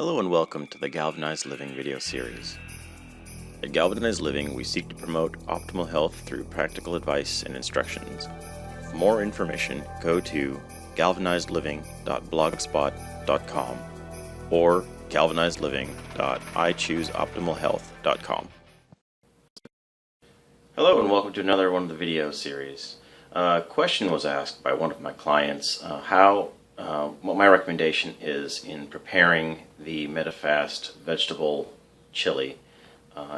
Hello and welcome to the Galvanized Living video series. At Galvanized Living, we seek to promote optimal health through practical advice and instructions. For more information, go to galvanizedliving.blogspot.com or galvanizedliving.ichooseoptimalhealth.com. Hello and welcome to another one of the video series. A question was asked by one of my clients what my recommendation is in preparing the Medifast vegetable chili.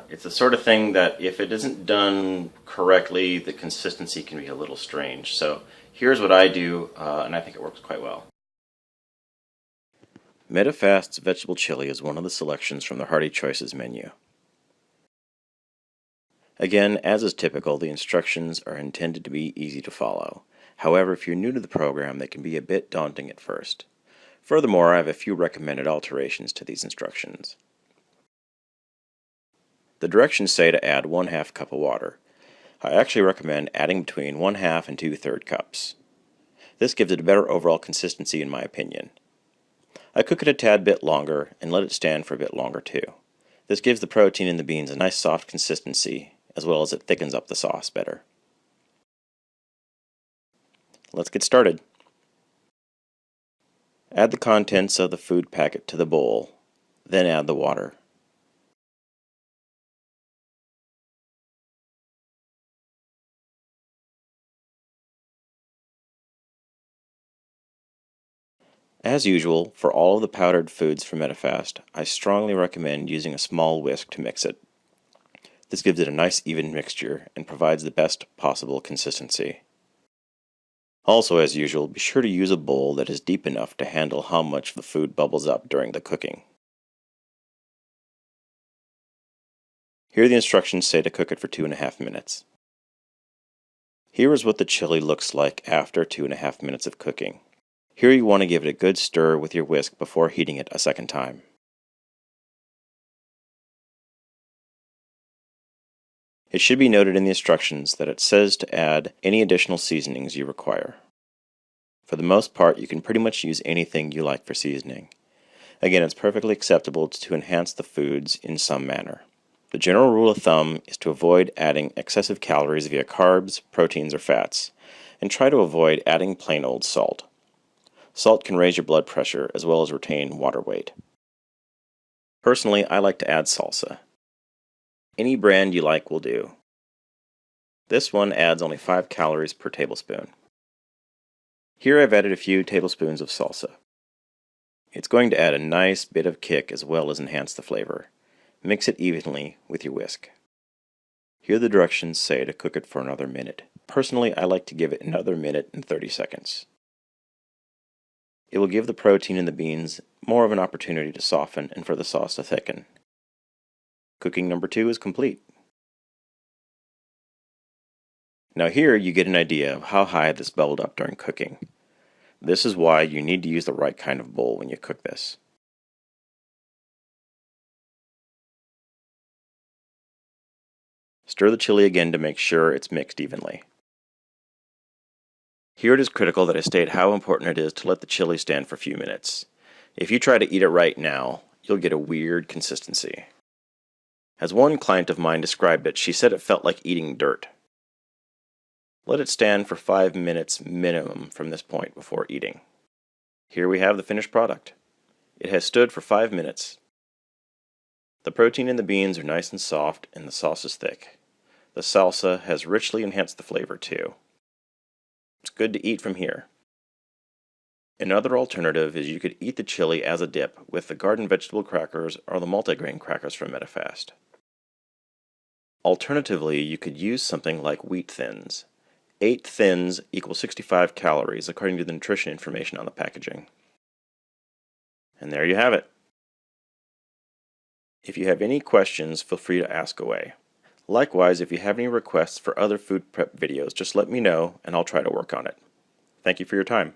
It's the sort of thing that if it isn't done correctly, the consistency can be a little strange. So here's what I do, and I think it works quite well. Medifast's vegetable chili is one of the selections from the Hearty Choices menu. Again, as is typical, the instructions are intended to be easy to follow. However, if you're new to the program, they can be a bit daunting at first. Furthermore, I have a few recommended alterations to these instructions. The directions say to add 1/2 cup of water. I actually recommend adding between 1/2 and 2/3 cups. This gives it a better overall consistency in my opinion. I cook it a tad bit longer and let it stand for a bit longer too. This gives the protein in the beans a nice soft consistency, as well as it thickens up the sauce better. Let's get started. Add the contents of the food packet to the bowl, then add the water. As usual, for all of the powdered foods from Medifast, I strongly recommend using a small whisk to mix it. This gives it a nice even mixture and provides the best possible consistency. Also, as usual, be sure to use a bowl that is deep enough to handle how much the food bubbles up during the cooking. Here the instructions say to cook it for 2.5 minutes. Here is what the chili looks like after 2.5 minutes of cooking. Here you want to give it a good stir with your whisk before heating it a second time. It should be noted in the instructions that it says to add any additional seasonings you require. For the most part, you can pretty much use anything you like for seasoning. Again, it's perfectly acceptable to enhance the foods in some manner. The general rule of thumb is to avoid adding excessive calories via carbs, proteins, or fats, and try to avoid adding plain old salt. Salt can raise your blood pressure as well as retain water weight. Personally, I like to add salsa. Any brand you like will do. This one adds only 5 calories per tablespoon. Here I've added a few tablespoons of salsa. It's going to add a nice bit of kick as well as enhance the flavor. Mix it evenly with your whisk. Here the directions say to cook it for another minute. Personally, I like to give it another minute and 30 seconds. It will give the protein in the beans more of an opportunity to soften and for the sauce to thicken. Cooking number 2 is complete. Now here you get an idea of how high this bubbled up during cooking. This is why you need to use the right kind of bowl when you cook this. Stir the chili again to make sure it's mixed evenly. Here it is critical that I state how important it is to let the chili stand for a few minutes. If you try to eat it right now, you'll get a weird consistency. As one client of mine described it, she said it felt like eating dirt. Let it stand for 5 minutes minimum from this point before eating. Here we have the finished product. It has stood for 5 minutes. The protein in the beans are nice and soft and the sauce is thick. The salsa has richly enhanced the flavor too. It's good to eat from here. Another alternative is you could eat the chili as a dip with the garden vegetable crackers or the multigrain crackers from Medifast. Alternatively, you could use something like wheat thins. 8 thins equal 65 calories according to the nutrition information on the packaging. And there you have it. If you have any questions, feel free to ask away. Likewise, if you have any requests for other food prep videos, just let me know and I'll try to work on it. Thank you for your time.